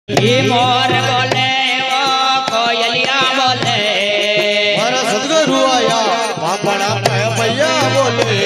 ये मोर बोले वो कोयलिया बोले मारा सदगुरु आया बापड़ा भैया बोले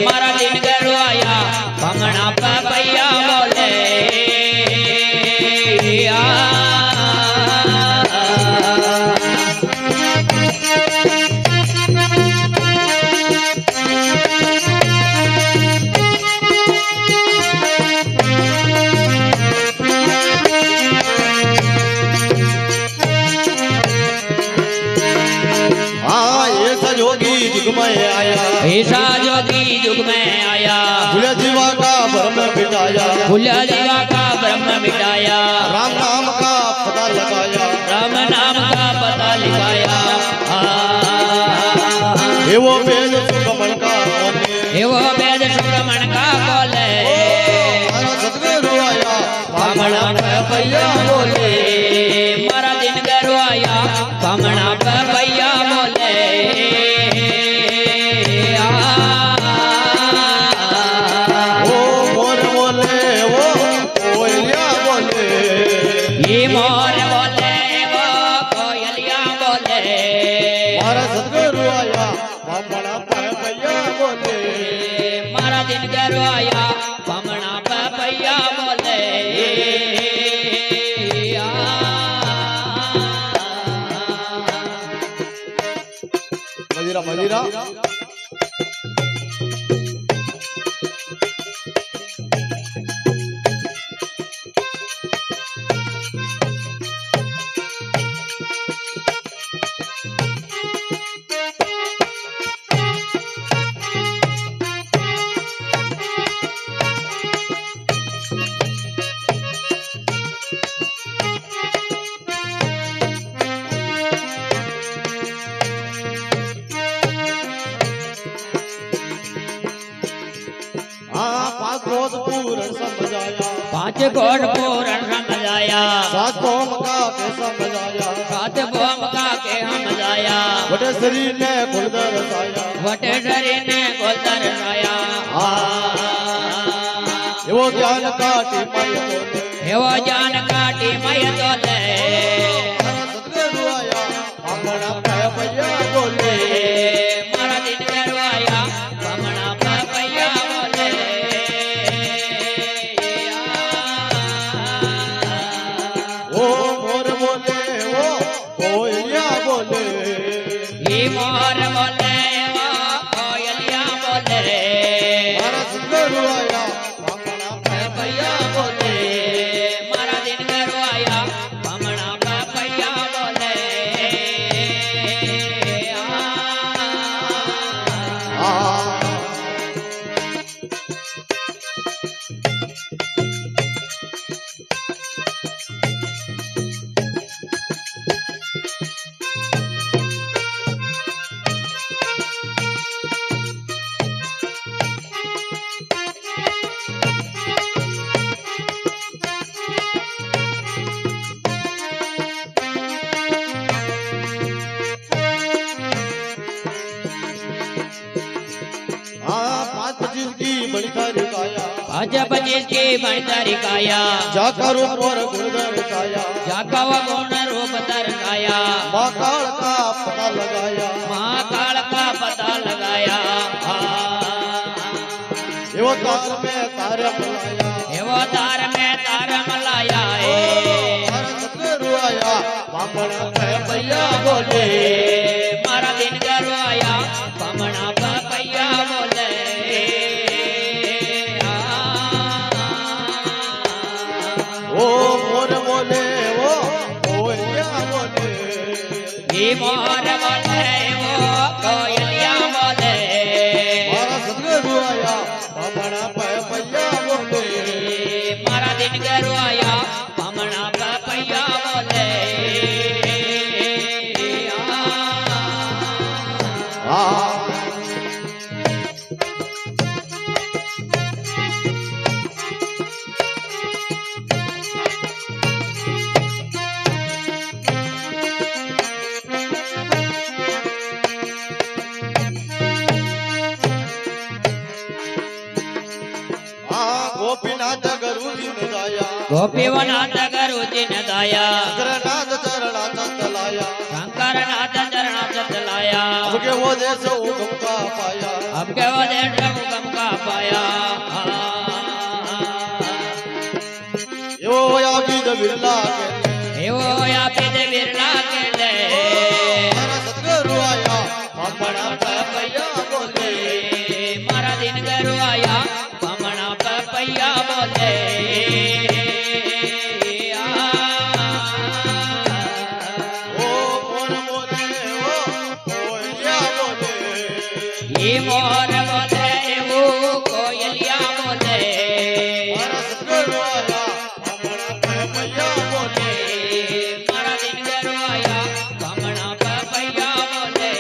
मारा दिन गरु आया भंगना भैया बोले ऐसा जोगी युग में आया भूला जीवा का ब्रह्म मिटाया भूला जीवा का ब्रह्म मिटाया राम नाम का पता लगाया राम नाम का पता लिखाया एवो वेद सुगमन का बोले एवो वेद सुगमन का बोले मारा सदगुरु आया बामणा भैया बोले मारा दिन गरु आया बामणा भैया बोले मोर बोले वो कोयलिया बोले मारा सदगुरु आया बामणा भैया बोले मारा दिन गरु आया बामणा भैया बोले मजीरा मजीरा पांच कोट पूरण समझाया सात भौम का के समझाया सात भौम का के समझाया वटे शरीर ने खुलदर साया वटे शरीर ने खुलदर साया एवो ज्ञान काटी मय तोले एवो ज्ञान काटी मय तोले सदगुरु आया बामणा भैया बोले मारा दिन गरु आया बामणा भैया बोले ओ मोर बोले ओ कोयलिया बोले ये मोर बोले वो कोयलिया बोले मारा सदगुरु आया बामणा भैया बोले मारा दिन गरु आया बामणा भैया बोले आजा 25 की बनतारी काया जाका रूप और गुणधर काया जाका व गुण रूप दर्शाया महाकाल का पता लगाया महाकाल का पता लगाया एवो तार में तारे मलाया एवो तार में तार मलाया सदगुरु आया बामणा भैया बोले मारा दिन गरु आया बामणा भैया बोले ओ मोर बोले ओ कोयलिया बोले ये मोर बोले वो कोयलिया बोले मारा सदगुरु आया बामणा भैया बोले मारा दिन गरु आया बामणा भैया बोले गोपीनाथ गुरु जी ने गाया गोपीनाथ गुरु जी लाया शंकरनाथ चरणाचत लाया शंकरनाथ चरणाचत लाया अब के वो देश हुक्म का पाया अब के वो देश हुक्म का पाया यो या बीज बिरला के एवो या पीद बिरला के ले मारा सतगुरु आया अपना पैया बोले मारा दिन गरु आया बमना पपैया बोले ओ मोर बोले ओ कोयलिया बोले ये मोर बोले वो कोयलिया बोले मारा सतगुरु आया अपना पैया बोले मारा दिन गरु आया बमना पपैया बोले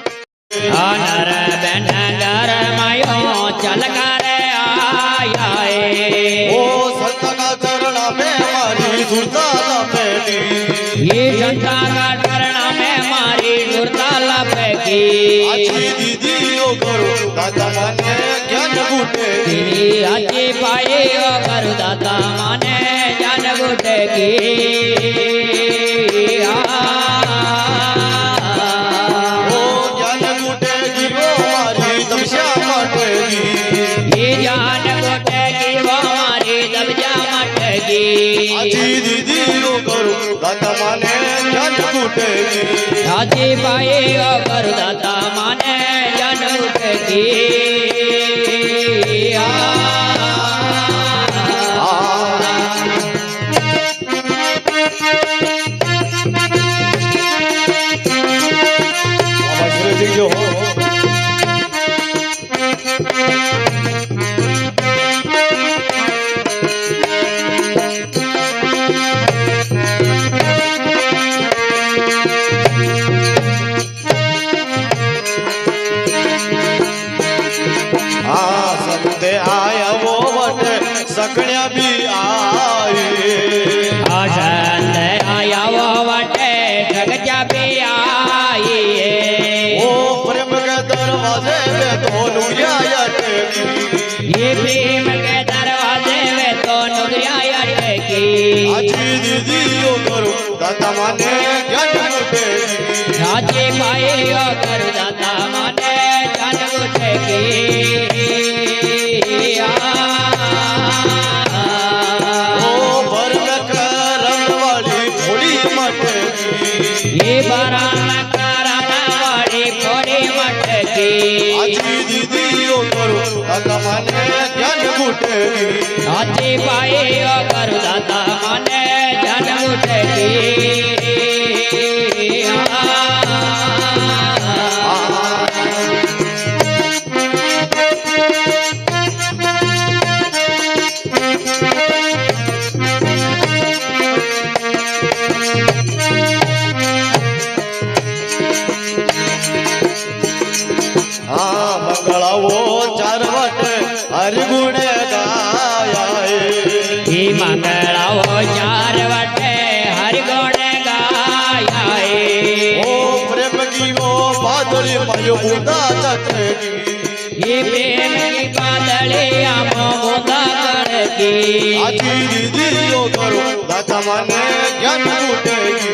नर बन घर मायो चल कर आया ओ संत का चरण में हमारी सुरता लपेटी ये जनता का डरना में मारी सुरता लपेटी अच्छी दीदी ओ करो दादा माने ज्ञान बूटे तेरी अच्छी पाई ओ करू दाता माने जान बूटे की ओ ज्ञान बूटे की वो हमारी तपस्या मटेगी ये जान बूटे की वो हमारी दबजा मटेगी अच्छी दीदी ओ करो दादा माने ज्ञान बूटेगी अच्छी पाई ओ करू दाता माने जान बूटे की बाबा श्री जी जो हो हाँ संते आया वो बटे सकड़िया भी आई आसंद आया वो वटे जगजा भी आई ओ प्रेम के दरवाजे पे तो नुरिया अटकी ये प्रेम के दरवाजे में तो नुरिया अटकी अच्छी दीदी ओ करो दादा माने ज्ञान बूटेगी राजी पाए ओ करू दाता माने जान उठेगी ओ भरन करन वाली थोड़ी मटेगी ये बरान करन वाली थोड़ी मटकी अच्छी दीदी ओ करो दादा माने ज्ञान बूटेगी राजी पाए ओ करू दाता माने जान उठेगी हाँ मंगला वो चार वटे हरि गुण गाया ही मंगला वो चार वटे हरि गुण गाया ओ प्रेम की वो बादली मायो बूंदा चटेगी ये प्रेम की बादली आमो बूंदा करकी अच्छी दीदी ओ करो दाता माने ज्ञान बूटेगी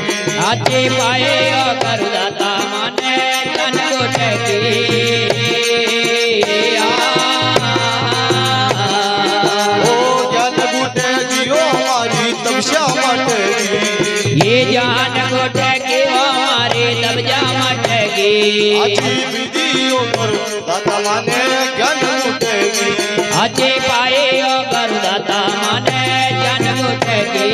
अच्छी पाए ओ करू दाता माने जान उठेगी ओ ज्ञान बूटेगी ओ हमारी तपस्या मटेगी ये जान उठेगी वो हमारी दबजा मटेगी अच्छी दीदी ओ करो दाता माने ज्ञान बूटेगी अच्छी पाए ओ करू दाता माने जान उठेगी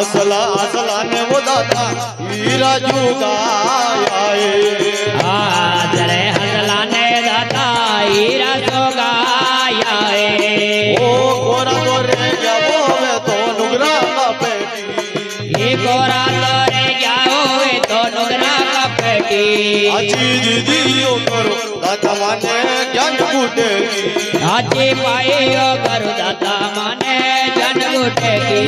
असला ने वो दाता हीरा जुगाया जरे हसला ने दाता हीरा जुगाया ओ गोरा तो रे गया वो वे तो नुगरा का पेटी ये गोरा तो रे गया होवे तो नुगरा का पेटी आजी दीदी ओ करो दाता माने ज्ञान फूटेगी आजी पाए ओ करो दाता माने जन गुटेगी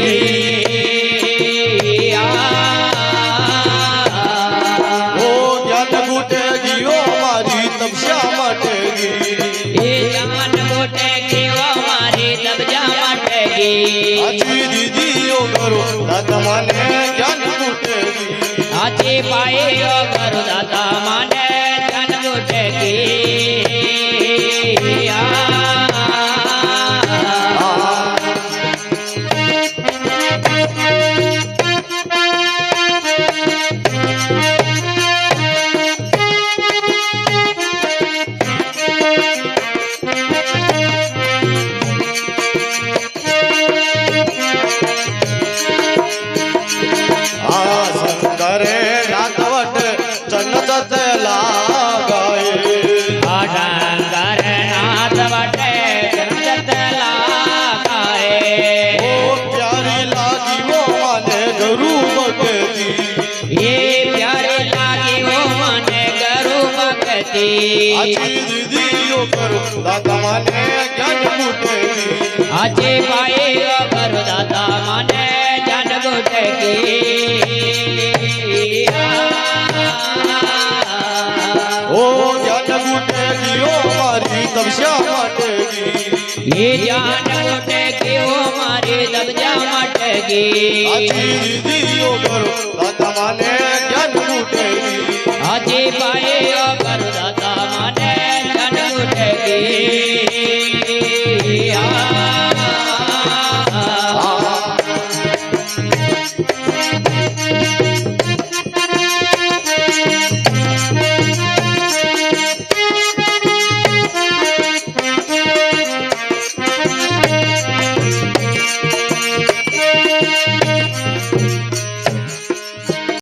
ओ ज्ञान फूटेगी ओ हमारी तपस्या मटेगी ये जान गुटेगी वो हमारी तपस्या मटेगी आजी दीदी ओ करो दाता माने ज्ञान फूटेगी आजी पाए ओ करो दाता माने जन गुटेगी करे नाथवट चन्नत लागाए शंकर नाथ बटे चंदत लागाए ओ प्यारी लागी वो माने गरु भगती ये प्यारी लागी वो माने गरु भगती आजी दीदी ओ करो दाता माने ज्ञान फूटेगी आजी पाए ओ करो दाता माने जन गुटेगी ओ ज्ञान फूटेगी ओ हमारी तपस्या मटेगी ये जान गुटेगी वो हमारी तपस्या मटेगी आजी दीदी ओ करो दाता माने